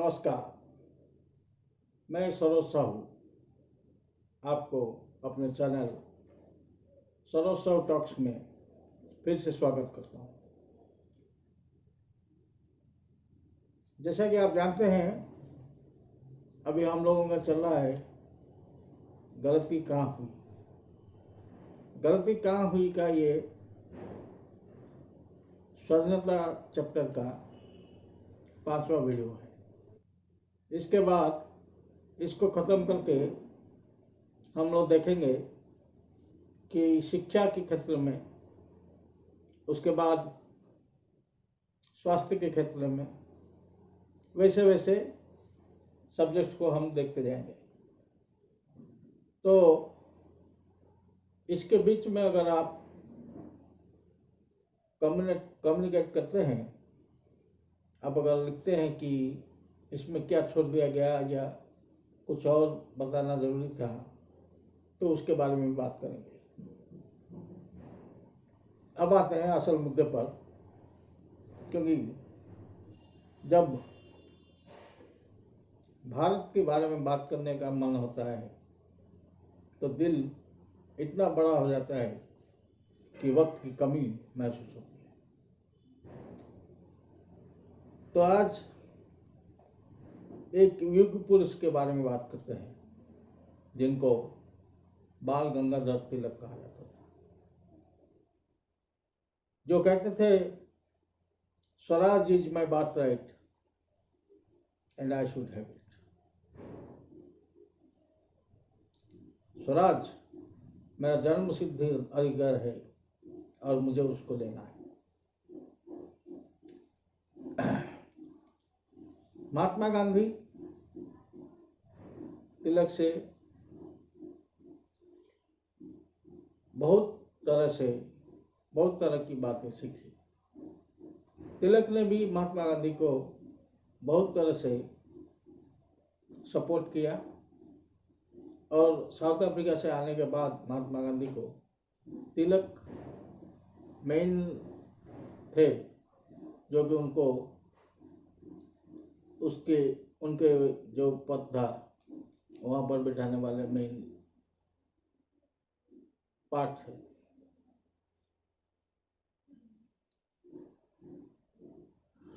नमस्कार, मैं सरोज साहू आपको अपने चैनल सरोज साहू टॉक्स में फिर से स्वागत करता हूँ। जैसा कि आप जानते हैं, अभी हम लोगों का चल रहा है गलती कहाँ हुई। गलती कहाँ हुई का ये स्वाधीनता चैप्टर का 5वां वीडियो है। इसके बाद इसको ख़त्म करके हम लोग देखेंगे कि शिक्षा के क्षेत्र में, उसके बाद स्वास्थ्य के क्षेत्र में, वैसे वैसे सब्जेक्ट्स को हम देखते जाएंगे। तो इसके बीच में अगर आप कम्युनिकेट करते हैं, आप अगर लिखते हैं कि इसमें क्या छोड़ दिया गया या कुछ और बताना ज़रूरी था, तो उसके बारे में बात करेंगे। अब आते हैं असल मुद्दे पर, क्योंकि जब भारत के बारे में बात करने का मन होता है तो दिल इतना बड़ा हो जाता है कि वक्त की कमी महसूस होती है। तो आज एक युग पुरुष के बारे में बात करते हैं जिनको बाल गंगाधर तिलक कहा जाता था, जो कहते थे Swaraj is my birth right and I should have it. Swaraj मेरा जन्म सिद्ध अधिकार है और मुझे उसको लेना है। महात्मा गांधी तिलक से बहुत तरह की बातें सीखी। तिलक ने भी महात्मा गांधी को बहुत तरह से सपोर्ट किया और साउथ अफ्रीका से आने के बाद महात्मा गांधी को तिलक मेन थे, जो कि उनके जो पद था वहाँ पर बिठाने वाले मेन पार्ट थे।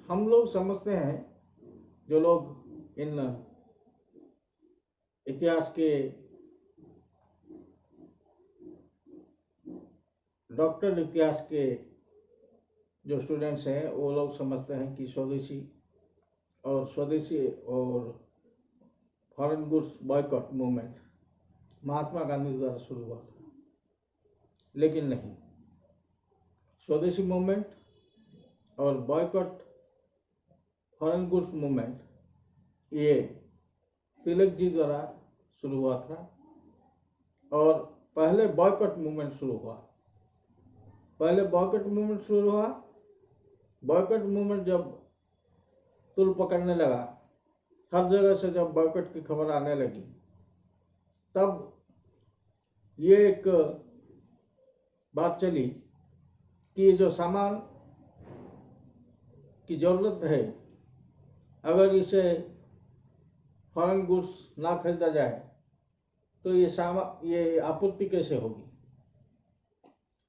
हम लोग समझते हैं, जो लोग इन इतिहास के डॉक्टर इतिहास के जो स्टूडेंट्स हैं, वो लोग समझते हैं कि स्वदेशी और foreign goods boycott movement Mahatma Gandhi द्वारा शुरू हुआ था, लेकिन नहीं। स्वदेशी मूवमेंट और बॉयकॉट फॉरेन गुड्स मूवमेंट ये तिलक जी द्वारा शुरू हुआ था। और पहले बॉयकॉट मूवमेंट शुरू हुआ। बॉयकॉट मूवमेंट जब तुल पकड़ने लगा, हर जगह से जब बॉयकॉट की खबर आने लगी, तब ये एक बात चली कि ये जो सामान की जरूरत है, अगर इसे फॉरेन गुड्स ना खरीदा जाए तो ये आपूर्ति कैसे होगी।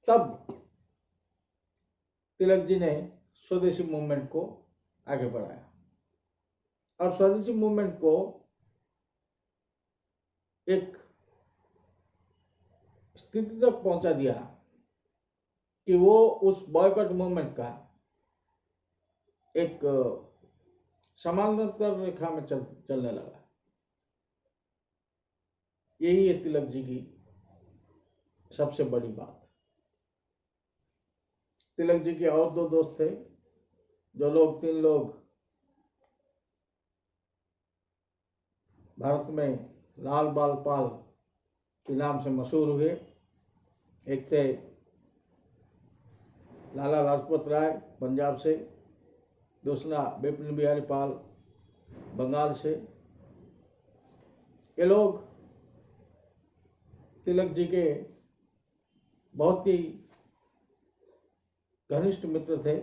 तब तिलक जी ने स्वदेशी मूवमेंट को आगे बढ़ाया और स्वदेशी मूवमेंट को एक स्थिति तक पहुंचा दिया कि वो उस बॉयकॉट मूवमेंट का एक समानांतर रेखा में चलने लगा। यही है तिलक जी की सबसे बड़ी बात। तिलक जी के और दो दोस्त थे, तीन लोग भारत में लाल बाल पाल के नाम से मशहूर हुए। एक थे लाला लाजपत राय पंजाब से, दूसरा बिपिन बिहारी पाल बंगाल से। ये लोग तिलक जी के बहुत ही घनिष्ठ मित्र थे।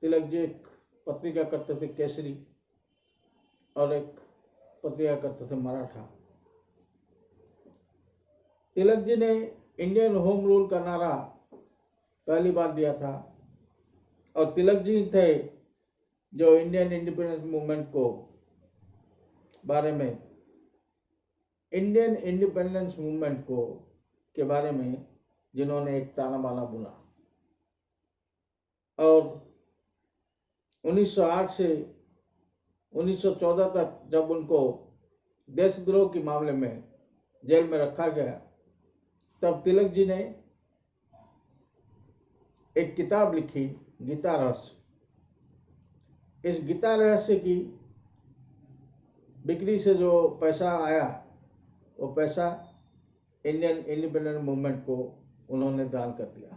तिलक जी एक पत्रिका करते थे केसरी, और एक पत्रिका करते थे मराठा। तिलक जी ने इंडियन होम रूल का नारा पहली बार दिया था, और तिलक जी थे जो इंडियन इंडिपेंडेंस मूवमेंट को बारे में, इंडियन इंडिपेंडेंस मूवमेंट को के बारे में जिन्होंने एक ताना बाना बोला। और 1908 से 1914 तक जब उनको देशद्रोह के मामले में जेल में रखा गया, तब तिलक जी ने एक किताब लिखी, गीता रहस्य। इस गीता रहस्य की बिक्री से जो पैसा आया, वो पैसा इंडियन इंडिपेंडेंट मूवमेंट को उन्होंने दान कर दिया।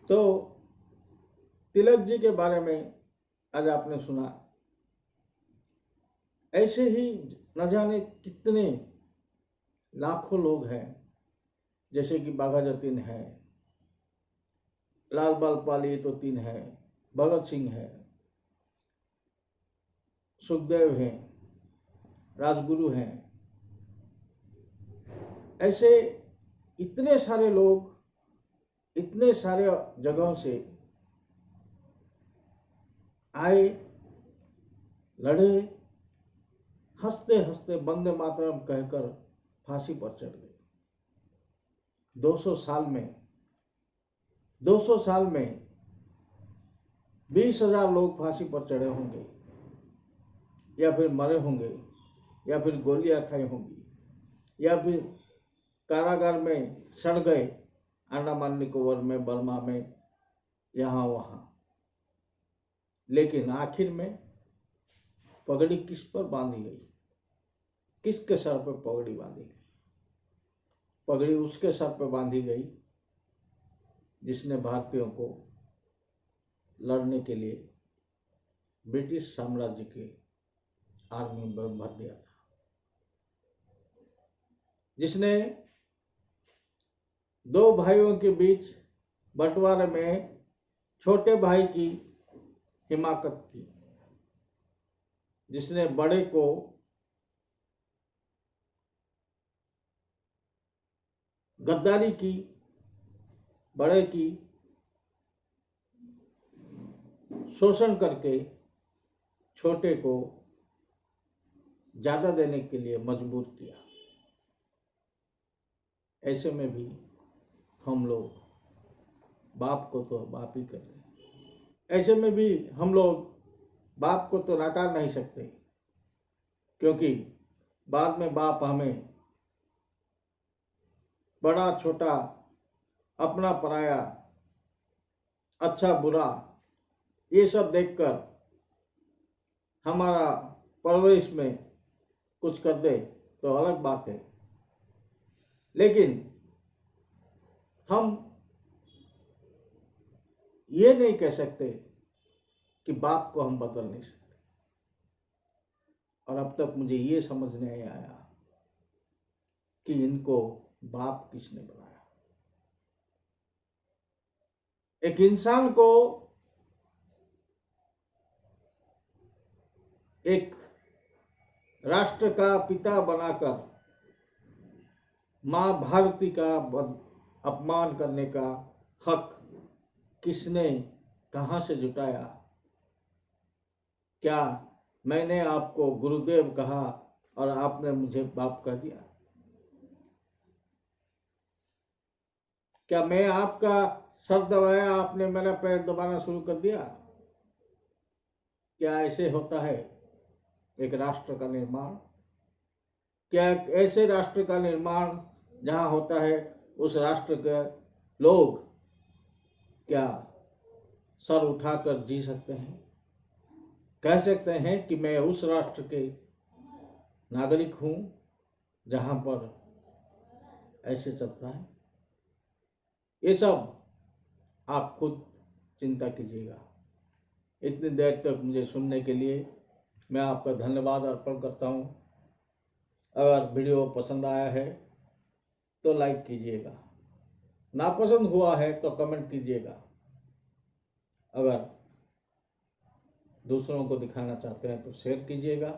तो तिलक जी के बारे में आज आपने सुना। ऐसे ही न जाने कितने लाखों लोग हैं, जैसे कि बाघा जतीन है, लाल बाल पाली तो तीन है, भगत सिंह है, सुखदेव हैं, राजगुरु हैं। ऐसे इतने सारे लोग इतने सारे जगहों से आए, लड़े, हंसते हंसते वंदे मातरम कहकर फांसी पर चढ़ गए। 200 साल में 20,000 लोग फांसी पर चढ़े होंगे, या फिर मरे होंगे, या फिर गोलियां खाई होंगी, या फिर कारागार में सड़ गए, अंडमान निकोबार में, बर्मा में, यहाँ वहाँ। लेकिन आखिर में पगड़ी किस पर बांधी गई? किसके सर पर पगड़ी बांधी गई? पगड़ी उसके सर पर बांधी गई जिसने भारतीयों को लड़ने के लिए ब्रिटिश साम्राज्य के आर्मी में भर दिया था, जिसने दो भाइयों के बीच बंटवारे में छोटे भाई की हिमाकत की, जिसने बड़े को गद्दारी की, बड़े की शोषण करके छोटे को ज्यादा देने के लिए मजबूर किया। ऐसे में भी हम लोग बाप को तो बाप ही कहते हैं। ऐसे में भी हम लोग बाप को तो नकार नहीं सकते, क्योंकि बाद में बाप हमें बड़ा छोटा, अपना पराया, अच्छा बुरा, ये सब देखकर हमारा परवरिश में कुछ कर दे तो अलग बात है। लेकिन हम ये नहीं कह सकते कि बाप को हम बदल नहीं सकते। और अब तक मुझे ये समझ नहीं आया कि इनको बाप किसने बनाया। एक इंसान को एक राष्ट्र का पिता बनाकर मां भारती का अपमान करने का हक किसने, कहां से जुटाया? क्या मैंने आपको गुरुदेव कहा और आपने मुझे बाप कह दिया? क्या मैं आपका सर दबाया, आपने मेरा पैर दबाना शुरू कर दिया? क्या ऐसे होता है एक राष्ट्र का निर्माण? क्या ऐसे राष्ट्र का निर्माण जहां होता है उस राष्ट्र के लोग क्या सर उठाकर जी सकते हैं? कह सकते हैं कि मैं उस राष्ट्र के नागरिक हूं जहां पर ऐसे चलता है? ये सब आप खुद चिंता कीजिएगा। इतनी देर तक मुझे सुनने के लिए मैं आपका धन्यवाद अर्पण करता हूं। अगर वीडियो पसंद आया है तो लाइक कीजिएगा, नापसंद हुआ है तो कमेंट कीजिएगा। अगर दूसरों को दिखाना चाहते हैं तो शेयर कीजिएगा।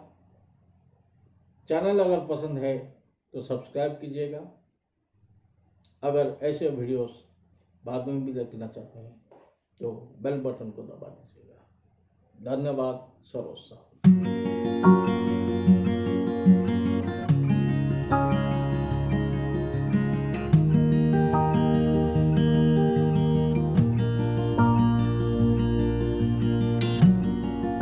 चैनल अगर पसंद है तो सब्सक्राइब कीजिएगा। अगर ऐसे वीडियोस बाद में भी देखना चाहते हैं तो बेल बटन को दबा दीजिएगा। धन्यवाद। सरोज साहब।